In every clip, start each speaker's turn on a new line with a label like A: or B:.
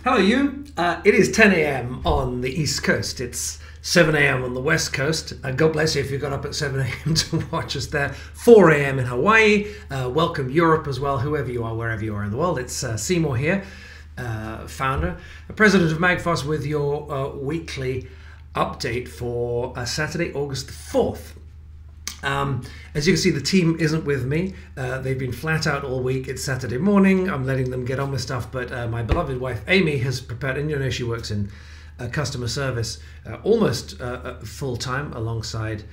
A: Hello, you. It is 10 a.m. on the East Coast. It's 7 a.m. on the West Coast. God bless you if you got up at 7 a.m. to watch us there. 4 a.m. in Hawaii. Welcome Europe as well, whoever you are, wherever you are in the world. It's Seymour here, founder, president of MAGFAST, with your weekly update for Saturday, August the 4th. As you can see, the team isn't with me. They've been flat out all week. It's Saturday morning. I'm letting them get on with stuff, but my beloved wife Amy has prepared, and you know she works in customer service almost full-time alongside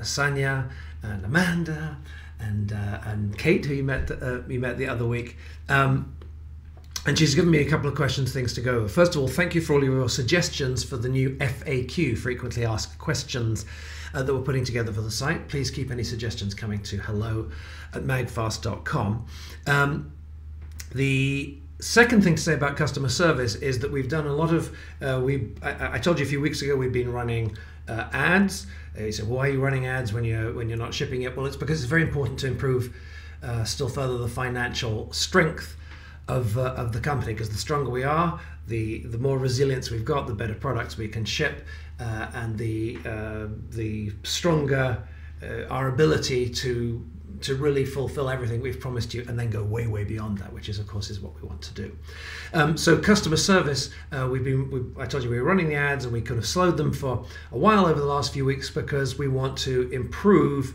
A: Sanya and Amanda and Kate, who you met the other week. And she's given me a couple of things to go over. First of all, thank you for all of your suggestions for the new FAQ, frequently asked questions, that we're putting together for the site. Please keep any suggestions coming to hello@magfast.com. The second thing to say about customer service is that we've done a lot of, I told you a few weeks ago we've been running ads. You said, why are you running ads when you're not shipping it? Well, it's because it's very important to improve still further the financial strength of the company, because the stronger we are, the more resilience we've got, the better products we can ship, and the stronger our ability to really fulfill everything we've promised you, and then go way beyond that, which is of course is what we want to do. So customer service, I told you we were running the ads, and we could have slowed them for a while over the last few weeks because we want to improve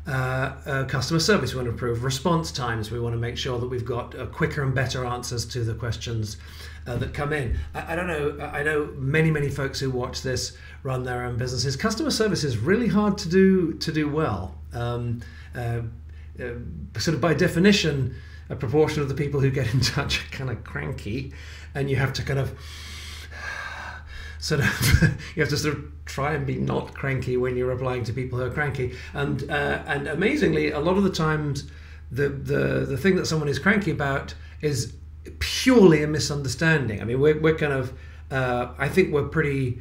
A: customer service. We want to improve response times. We want to make sure that we've got quicker and better answers to the questions that come in. I don't know. I know many folks who watch this run their own businesses. Customer service is really hard to do well. Sort of by definition, a proportion of the people who get in touch are kind of cranky, and you have to kind of sort of try and be not cranky when you're replying to people who are cranky. And amazingly, a lot of the times, the thing that someone is cranky about is purely a misunderstanding. I mean, we're kind of, I think we're pretty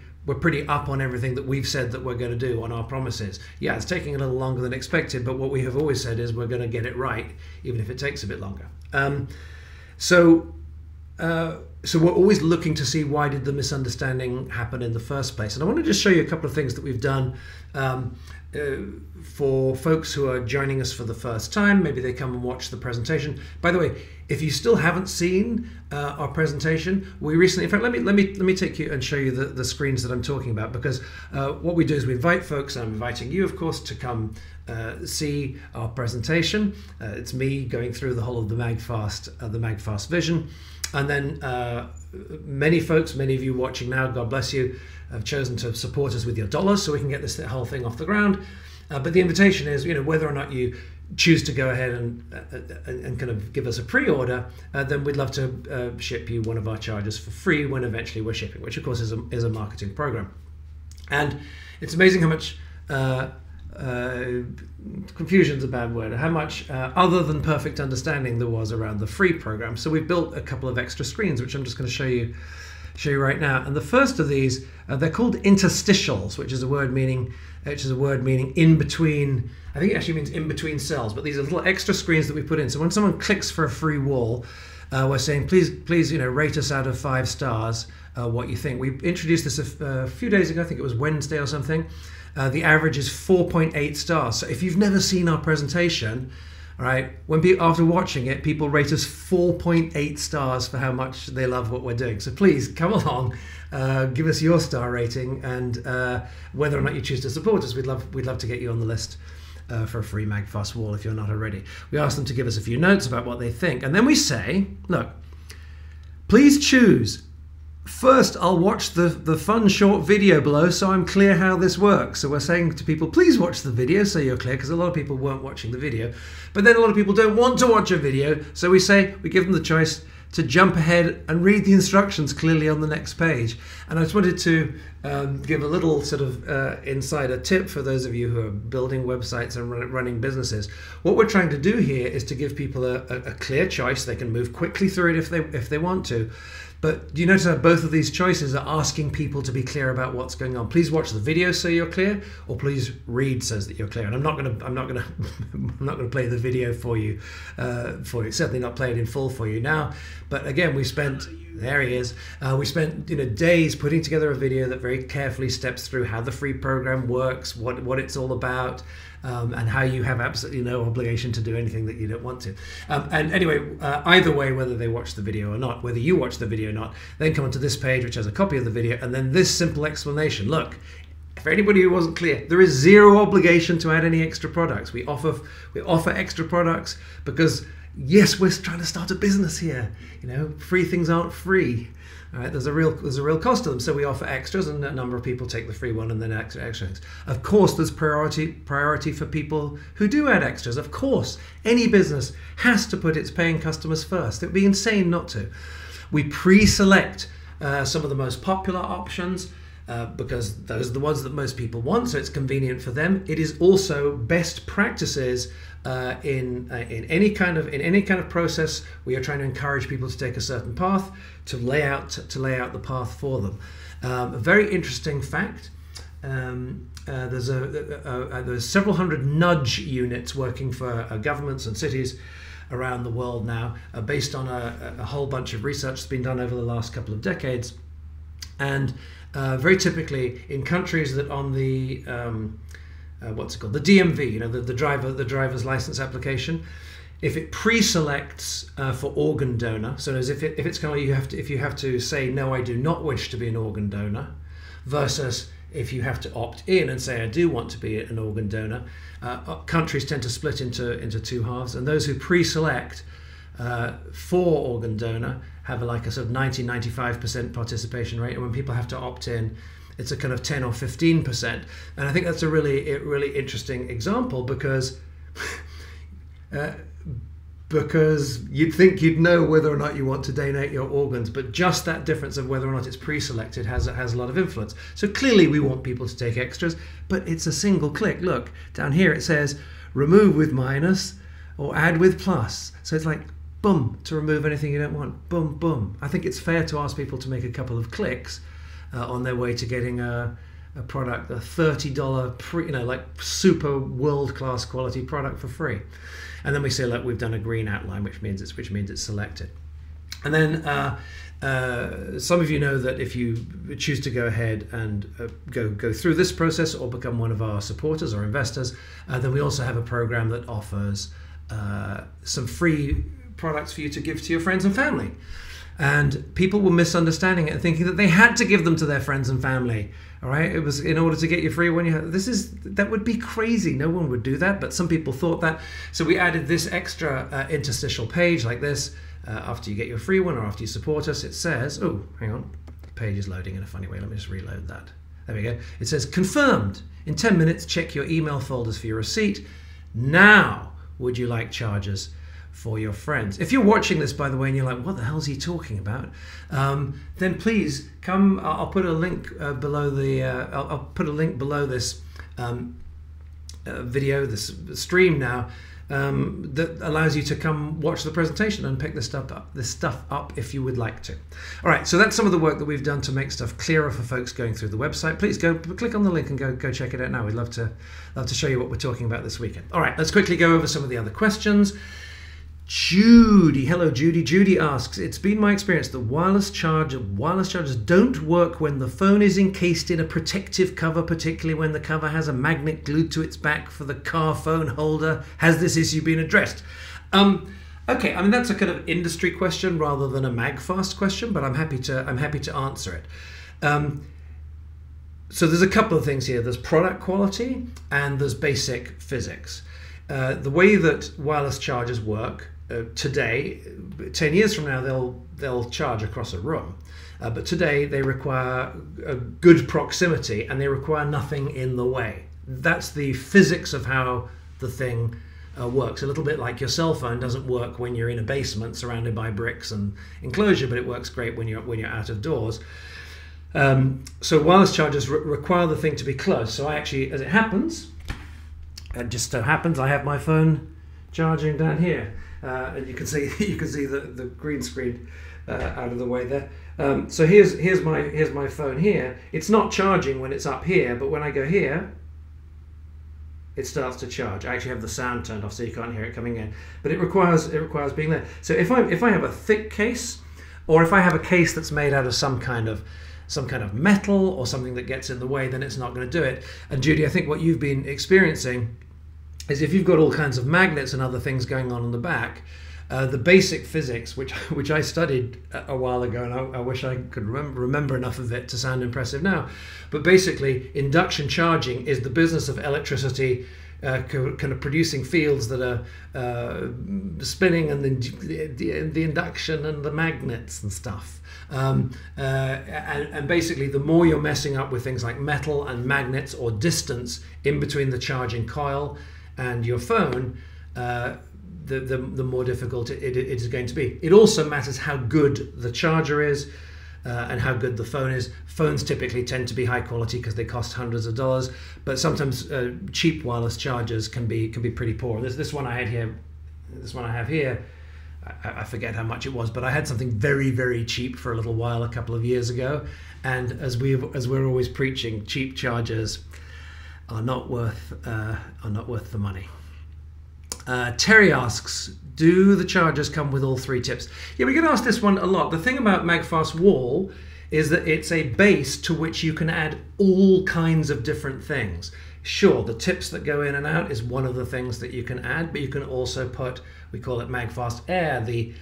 A: up on everything that we've said that we're going to do on our promises. Yeah, it's taking a little longer than expected, but what we have always said is we're going to get it right, even if it takes a bit longer. So we're always looking to see, why did the misunderstanding happen in the first place? And I want to just show you a couple of things that we've done for folks who are joining us for the first time. Maybe they come and watch the presentation. By the way, if you still haven't seen our presentation, we recently, in fact, let me take you and show you the screens that I'm talking about, because what we do is we invite folks, and I'm inviting you, of course, to come see our presentation. It's me going through the whole of the MAGFAST vision. And then many folks, many of you watching now, God bless you, have chosen to support us with your dollars so we can get this whole thing off the ground. But the invitation is, whether or not you choose to go ahead and kind of give us a pre-order, then we'd love to ship you one of our chargers for free when eventually we're shipping, which of course is a marketing program. And it's amazing how much confusion's a bad word, how much other than perfect understanding there was around the free program. So we've built a couple of extra screens, which I'm just going to show you right now. And the first of these, they're called interstitials, which is a word meaning in between. I think it actually means in between cells, but these are little extra screens that we put in. So when someone clicks for a free wall, we're saying, please, rate us out of 5 stars what you think. We introduced this a few days ago. I think it was Wednesday or something. The average is 4.8 stars. So if you've never seen our presentation, all right, after watching it, people rate us 4.8 stars for how much they love what we're doing. So please come along, give us your star rating, and whether or not you choose to support us, we'd love to get you on the list for a free MAGFAST wall if you're not already. We ask them to give us a few notes about what they think, and then we say, look, please choose. First, I'll watch the fun short video below so I'm clear how this works. So we're saying to people, please watch the video so you're clear, because a lot of people weren't watching the video. But then a lot of people don't want to watch a video, so we give them the choice to jump ahead and read the instructions clearly on the next page. And I just wanted to give a little sort of insider tip for those of you who are building websites and running businesses. What we're trying to do here is to give people a clear choice. They can move quickly through it if they want to. But you notice how both of these choices are asking people to be clear about what's going on. Please watch the video so you're clear, or please read so that you're clear. And I'm not going to play the video for you. Certainly not play it in full for you now. But again, we spent. There he is. We spent days putting together a video that very carefully steps through how the free program works, what it's all about, and how you have absolutely no obligation to do anything that you don't want to. And anyway, either way, whether they watch the video or not, whether you watch the video or not, then come onto this page, which has a copy of the video, and then this simple explanation. Look, for anybody who wasn't clear, there is zero obligation to add any extra products. We offer extra products because, yes, we're trying to start a business here. Free things aren't free. All right, there's a real cost to them. So we offer extras, and a number of people take the free one and then extra things. Of course, there's priority for people who do add extras. Of course, any business has to put its paying customers first. It would be insane not to. We pre-select some of the most popular options. Because those are the ones that most people want, so it's convenient for them. It is also best practices in any kind of process. We are trying to encourage people to take a certain path, to lay out the path for them. A very interesting fact: there's several hundred nudge units working for governments and cities around the world now, based on a whole bunch of research that's been done over the last couple of decades, and very typically in countries that on the what's it called, the DMV, the driver's license application, if it pre-selects for organ donor, so as if it's kind of like if you have to say no, I do not wish to be an organ donor, versus if you have to opt in and say I do want to be an organ donor, countries tend to split into two halves, and those who pre-select for organ donor have like a sort of 90-95% participation rate, and when people have to opt in, it's a kind of 10 or 15%. And I think that's a really interesting example because you'd think you'd know whether or not you want to donate your organs, but just that difference of whether or not it's pre-selected has a lot of influence. So clearly we want people to take extras, but it's a single click. Look down here, it says remove with minus or add with plus. So it's like boom, to remove anything you don't want. Boom, boom. I think it's fair to ask people to make a couple of clicks on their way to getting a product, a $30 like super world-class quality product for free. And then we say, look, we've done a green outline, which means it's selected. And then some of you know that if you choose to go ahead and go through this process or become one of our supporters or investors, then we also have a program that offers some free products for you to give to your friends and family. And people were misunderstanding it and thinking that they had to give them to their friends and family. All right, it was in order to get you free when you have, that would be crazy. No one would do that, but some people thought that. So we added this extra interstitial page like this. After you get your free one or after you support us, it says, oh, hang on, the page is loading in a funny way. Let me just reload that. There we go. It says confirmed. In 10 minutes, check your email folders for your receipt. Now, would you like charges for your friends? If you're watching this, by the way, and you're like, what the hell is he talking about? Then please come. I'll put a link below the. I'll put a link below this video, this stream now, that allows you to come watch the presentation and pick this stuff up if you would like to. All right, so that's some of the work that we've done to make stuff clearer for folks going through the website. Please go click on the link and go check it out now. We'd love to show you what we're talking about this weekend. All right, let's quickly go over some of the other questions. Judy, hello Judy. Judy asks, it's been my experience that wireless chargers don't work when the phone is encased in a protective cover, particularly when the cover has a magnet glued to its back for the car phone holder. Has this issue been addressed? Okay, I mean that's a kind of industry question rather than a MAGFAST question, but I'm happy to answer it. So there's a couple of things here. There's product quality and there's basic physics. The way that wireless chargers work today, 10 years from now they'll charge across a room, but today they require a good proximity and they require nothing in the way. That's the physics of how the thing works. A little bit like your cell phone doesn't work when you're in a basement surrounded by bricks and enclosure, but it works great when you're out of doors. So wireless chargers require the thing to be close. So I actually, as it happens, it just so happens I have my phone charging down here, and you can see the green screen out of the way there. So here's my phone here. It's not charging when it's up here, but when I go here, it starts to charge. I actually have the sound turned off so you can't hear it coming in, but it requires being there. So if I have a thick case, or if I have a case that's made out of some kind of metal or something that gets in the way, then it's not going to do it. And Judy, I think what you've been experiencing is if you've got all kinds of magnets and other things going on in the back, the basic physics, which I studied a while ago, and I wish I could remember enough of it to sound impressive now, but basically induction charging is the business of electricity kind of producing fields that are spinning, and the induction and the magnets and stuff. And basically the more you're messing up with things like metal and magnets or distance in between the charging coil and your phone, the more difficult it is going to be. It also matters how good the charger is and how good the phone is. Phones typically tend to be high quality because they cost hundreds of dollars, but sometimes cheap wireless chargers can be pretty poor. This one I had here, this one I have here, I forget how much it was, but I had something very, very cheap for a little while a couple of years ago, and as we're always preaching, cheap chargers are not worth the money. Terry asks, do the chargers come with all three tips? Yeah, we get asked this one a lot. The thing about MAGFAST Wall is that it's a base to which you can add all kinds of different things. Sure, the tips that go in and out is one of the things that you can add, but you can also put, we call it MAGFAST Air, the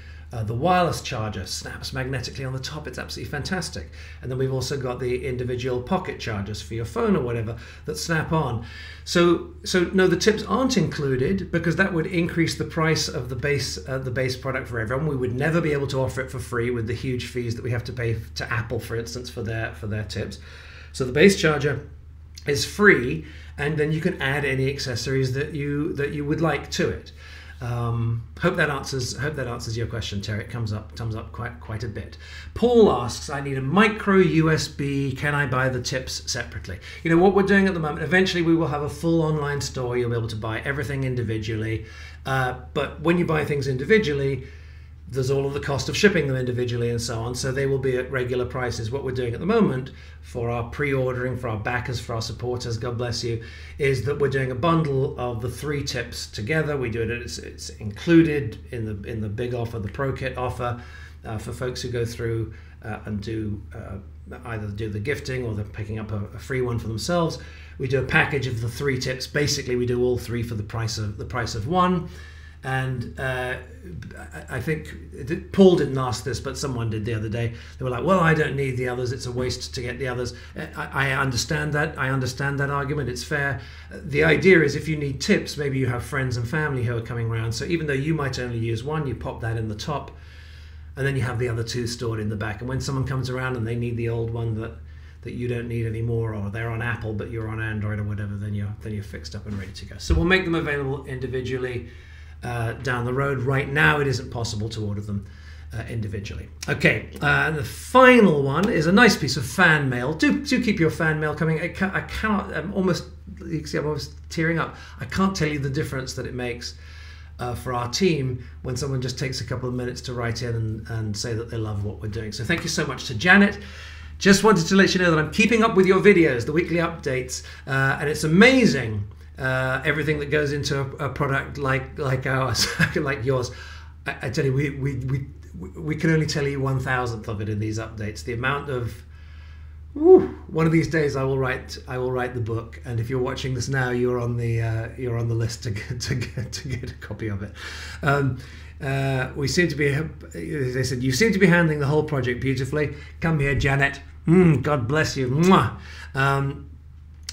A: wireless charger snaps magnetically on the top. It's absolutely fantastic. And then we've also got the individual pocket chargers for your phone or whatever that snap on. So no, the tips aren't included because that would increase the price of the base product for everyone. We would never be able to offer it for free with the huge fees that we have to pay to Apple, for instance, for their tips. So the base charger is free, and then you can add any accessories that you would like to it. Hope that answers your question, Terry. It comes up quite a bit. Paul asks, I need a micro USB. Can I buy the tips separately? You know what we're doing at the moment. Eventually, we will have a full online store. You'll be able to buy everything individually. But when you buy things individually, there's all of the cost of shipping them individually and so on. So they will be at regular prices. What we're doing at the moment for our pre-ordering, for our backers, for our supporters, God bless you, is that we're doing a bundle of the three tips together. We do it, it's included in the big offer, the Pro Kit offer, for folks who go through and do either do the gifting or they're picking up a free one for themselves. We do a package of the three tips. Basically, we do all three for the price of one. And I think Paul didn't ask this, but someone did the other day. They were like, well, I don't need the others. It's a waste to get the others. I understand that. I understand that argument. It's fair. The idea is if you need tips, maybe you have friends and family who are coming around. So even though you might only use one, you pop that in the top, and then you have the other two stored in the back. And when someone comes around and they need the old one that you don't need anymore, or they're on Apple but you're on Android or whatever, then you're fixed up and ready to go. So we'll make them available individually down the road. Right now it isn't possible to order them individually. Okay, and the final one is a nice piece of fan mail. Do keep your fan mail coming. I cannot, I'm almost tearing up. I can't tell you the difference that it makes for our team when someone just takes a couple of minutes to write in and say that they love what we're doing. So thank you so much to Janet. Just wanted to let you know that I'm keeping up with your videos, the weekly updates, and it's amazing everything that goes into a product like ours, like yours. I tell you, we can only tell you 1,000th of it in these updates. The amount of one of these days I will write the book, and if you're watching this now, you're on the list to get a copy of it. We seem to be, they said, you seem to be handling the whole project beautifully. Come here, Janet. God bless you.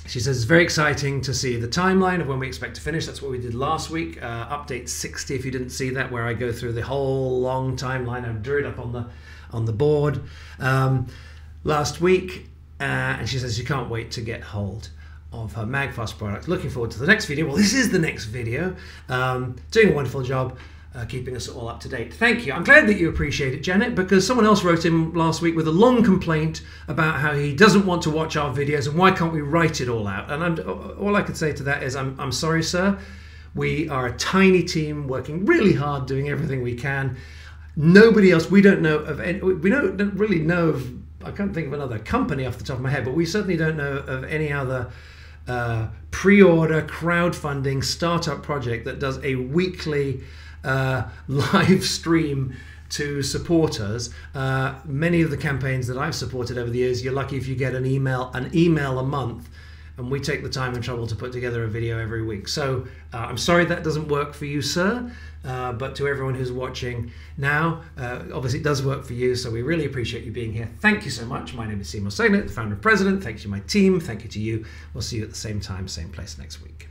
A: She says it's very exciting to see the timeline of when we expect to finish. That's what we did last week. Update 60, if you didn't see that, where I go through the whole long timeline. I drew it up on the board last week. And she says she can't wait to get hold of her MAGFAST product. Looking forward to the next video. Well, this is the next video. Doing a wonderful job. Keeping us all up to date. Thank you. I'm glad that you appreciate it, Janet, because someone else wrote in last week with a long complaint about how he doesn't want to watch our videos and why can't we write it all out. And all I could say to that is I'm sorry, sir. We are a tiny team working really hard, doing everything we can. Nobody else, we don't know of any, don't really know of, I can't think of another company off the top of my head, but we certainly don't know of any other pre-order crowdfunding startup project that does a weekly live stream to supporters. Many of the campaigns that I've supported over the years, you're lucky if you get an email a month, and we take the time and trouble to put together a video every week. So I'm sorry that doesn't work for you, sir, but to everyone who's watching now, obviously it does work for you, so we really appreciate you being here. Thank you so much. My name is Seymour Sagnett, the founder and president. Thank you to my team. Thank you to you. We'll see you at the same time, same place next week.